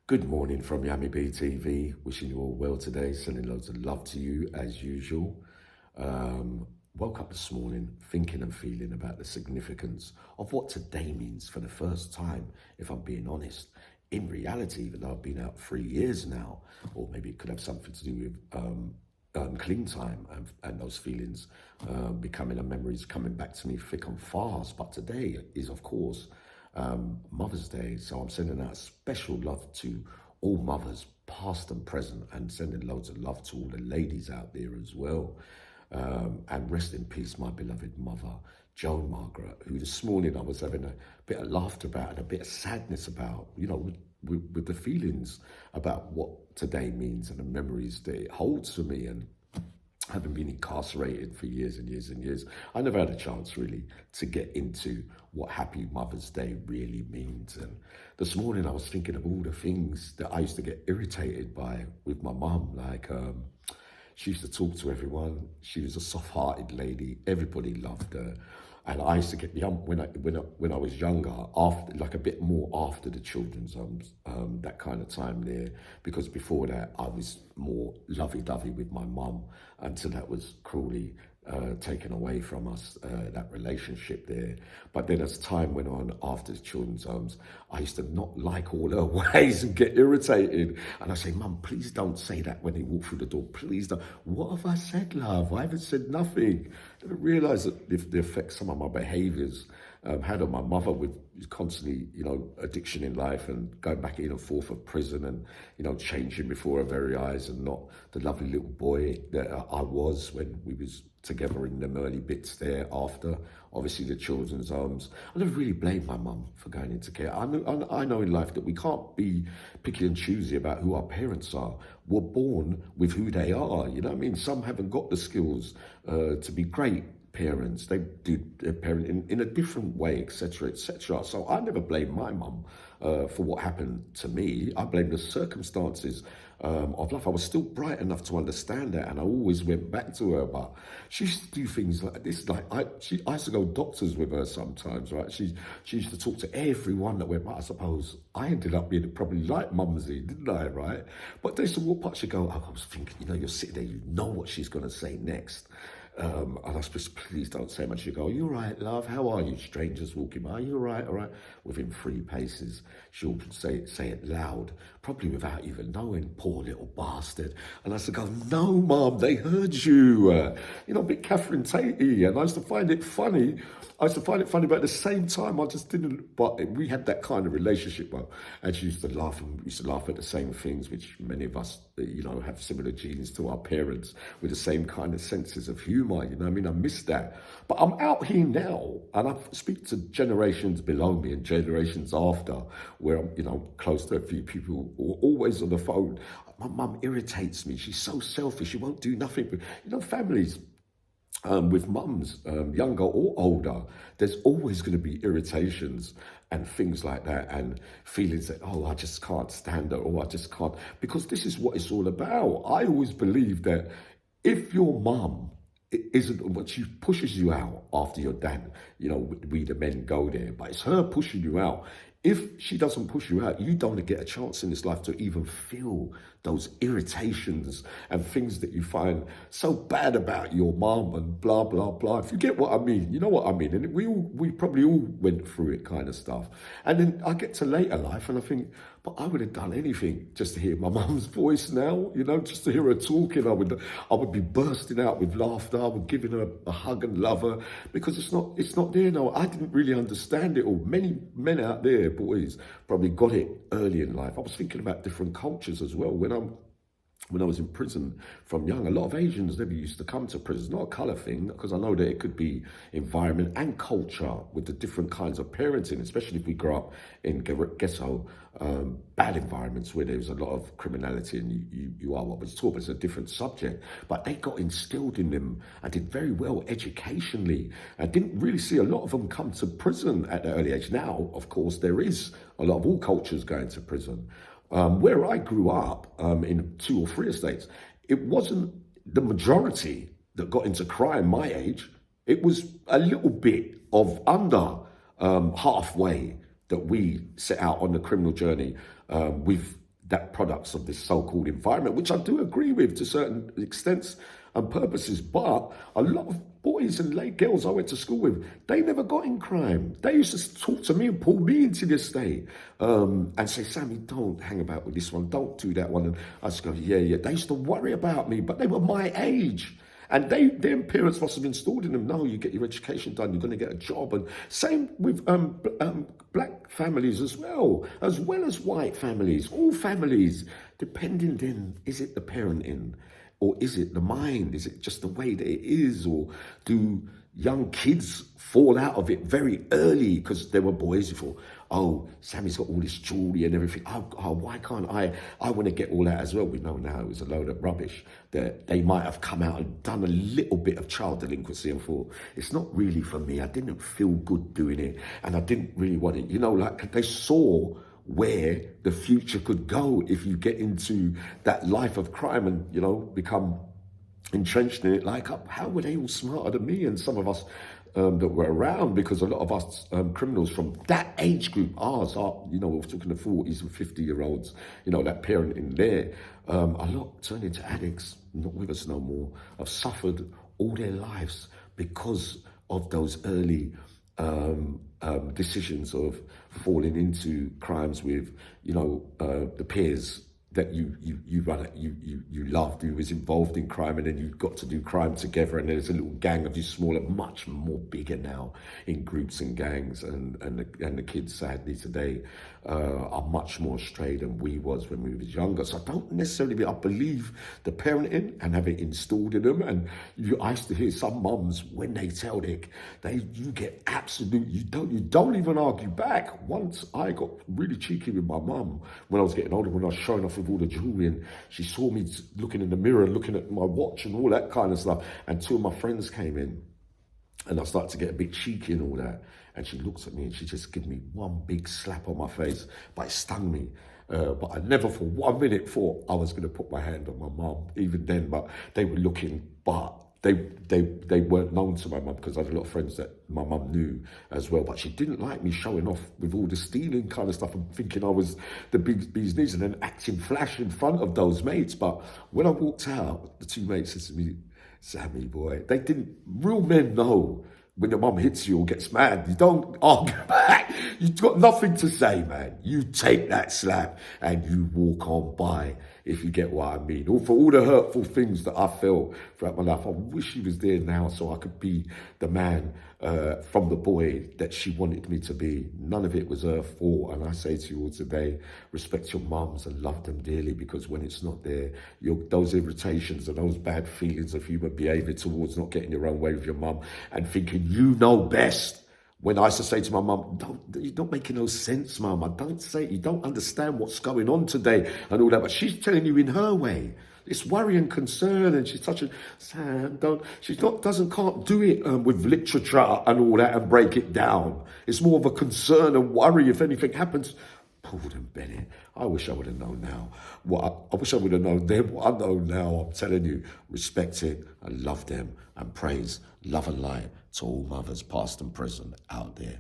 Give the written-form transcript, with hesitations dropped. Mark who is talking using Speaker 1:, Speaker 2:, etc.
Speaker 1: Good morning from Yami BTV. Wishing you all well today. Sending loads of love to you as usual. Woke up this morning thinking and feeling about the significance of what today means for the first time, if I'm being honest. In reality, even though I've been out 3 years now, or maybe it could have something to do with clean time and those feelings becoming and memories coming back to me thick and fast. But today is, of course, Mother's Day. So I'm sending out special love to all mothers, past and present, and sending loads of love to all the ladies out there as well. And rest in peace, my beloved mother, Joan Margaret, who this morning I was having a bit of laughter about and a bit of sadness about, with the feelings about what today means and the memories that it holds for me. And having been incarcerated for years and years and years, I never had a chance really to get into what Happy Mother's Day really means. And this morning I was thinking of all the things that I used to get irritated by with my mum. Like, she used to talk to everyone. She was a soft-hearted lady. Everybody loved her. And I used to get when I was younger, after, like a bit more after the children's homes, that kind of time there, because before that I was more lovey-dovey with my mum until that was cruelly taken away from us, that relationship there. But then as time went on after the children's homes, I used to not like all her ways and get irritated. And I say, Mum, please don't say that when they walk through the door. Please don't. What have I said, love? I haven't said nothing. I didn't realise that the effect some of my behaviours had on my mother with constantly, addiction in life and going back in and forth of prison and, changing before her very eyes and not the lovely little boy that I was when we was together in them early bits there after, obviously, the children's homes. I never really blamed my mum for going into care. I know in life that we can't be picky and choosy about who our parents are. We're born with who they are, you know what I mean? Some haven't got the skills to be great parents. They do their parent in a different way, etc., etc. So I never blame my mum for what happened to me. I blame the circumstances of life. I was still bright enough to understand that, and I always went back to her. But she used to do things like this. Like I used to go doctors with her sometimes, right? She used to talk to everyone that went. But I suppose I ended up being probably like Mumsy, didn't I? Right? But they said, "What part?" She go, "I was thinking, you're sitting there, you know what she's going to say next." And I was just, please don't say much. You go, "You all right, love? How are you?" Strangers walking by, "You all right, all right?" Within 3 paces, she'll say it loud, probably without even knowing, poor little bastard. And I used to go, "No, Mum, they heard you." A bit Catherine Tatey. And I used to find it funny. But at the same time, I just didn't. But we had that kind of relationship. Well, and she used to laugh, and we used to laugh at the same things, which many of us, have similar genes to our parents with the same kind of senses of humour. I miss that. But I'm out here now, and I speak to generations below me and generations after, where I'm, close to a few people who are always on the phone. My mum irritates me. She's so selfish. She won't do nothing. But, families with mums, younger or older, there's always going to be irritations and things like that, and feelings that, oh, I just can't stand it, or I just can't, because this is what it's all about. I always believe that if your mum isn't what she pushes you out after your dad, we the men go there, but it's her pushing you out. If she doesn't push you out, you don't get a chance in this life to even feel those irritations and things that you find so bad about your mom and blah, blah, blah. If you get what I mean, you know what I mean. And we probably all went through it kind of stuff. And then I get to later life and I think, but I would have done anything just to hear my mum's voice now, just to hear her talking. I would be bursting out with laughter. I would give her a hug and love her, because it's not there now. I didn't really understand it all. Many men out there, boys, probably got it early in life. I was thinking about different cultures as well. When I was in prison from young, a lot of Asians never used to come to prison. It's not a colour thing, because I know that it could be environment and culture with the different kinds of parenting, especially if we grow up in ghetto, bad environments where there's a lot of criminality and you are what was taught, but it's a different subject. But they got instilled in them and did very well educationally. I didn't really see a lot of them come to prison at the early age. Now, of course, there is a lot of all cultures going to prison. Where I grew up, in 2 or 3 estates, it wasn't the majority that got into crime my age. It was a little bit of under halfway that we set out on the criminal journey with that products of this so-called environment, which I do agree with to certain extents and purposes. But a lot of boys and late girls I went to school with, they never got in crime. They used to talk to me and pull me into the estate and say, Sammy, don't hang about with this one, don't do that one. And I just go, yeah, yeah. They used to worry about me, but they were my age. And their parents must have installed in them, no, you get your education done, you're going to get a job. And same with black families as well as white families, all families, depending then, is it the parenting? Or is it the mind? Is it just the way that it is? Or do young kids fall out of it very early because they were boys who thought, oh, Sammy's got all this jewelry and everything. Oh, why can't I? I want to get all that as well. We know now it was a load of rubbish that they might have come out and done a little bit of child delinquency and thought, it's not really for me. I didn't feel good doing it and I didn't really want it. You know, like they saw where the future could go if you get into that life of crime and, you know, become entrenched in it. Like, how were they all smarter than me and some of us that were around? Because a lot of us criminals from that age group, ours are, you know, we're talking the 40s and 50-year-olds, you know, that parent in there, a lot turned into addicts, not with us no more, have suffered all their lives because of those early decisions of falling into crimes with, you know, the peers that you loved, who was involved in crime, and then you got to do crime together, and there's a little gang of you smaller, much more bigger now in groups and gangs, and the kids sadly today are much more stray than we was when we was younger. So I don't necessarily I believe the parenting and have it installed in them. And I used to hear some mums when they tell you get absolute, you don't even argue back. Once I got really cheeky with my mum when I was getting older, when I was showing off with all the jewelry, and she saw me looking in the mirror and looking at my watch and all that kind of stuff, and two of my friends came in and I started to get a bit cheeky and all that, and she looks at me and she just gave me one big slap on my face, but it stung me. But I never for 1 minute thought I was going to put my hand on my mum, even then. But they were looking, but they weren't known to my mum, because I had a lot of friends that my mum knew as well. But she didn't like me showing off with all the stealing kind of stuff and thinking I was the big bee's knees and then acting flash in front of those mates. But when I walked out, the two mates said to me, Sammy boy, they didn't, real men know when your mum hits you or gets mad, you don't argue back. You've got nothing to say, man. You take that slap and you walk on by, if you get what I mean. Or for all the hurtful things that I felt throughout my life, I wish she was there now so I could be the man from the boy that she wanted me to be. None of it was her fault. And I say to you all today, respect your mums and love them dearly, because when it's not there, those irritations and those bad feelings of human behaviour towards not getting your own way with your mum and thinking you know best. When I used to say to my mum, you're not making no sense, mum. I don't say, you don't understand what's going on today and all that. But she's telling you in her way. It's worry and concern, and she's touching, Sam, can't do it with literature and all that and break it down. It's more of a concern and worry if anything happens. Paul and Bennett, I wish I would have known now. I wish I would have known then what I know now. I'm telling you, respect it and love them and praise, love and light to all mothers, past and present, out there.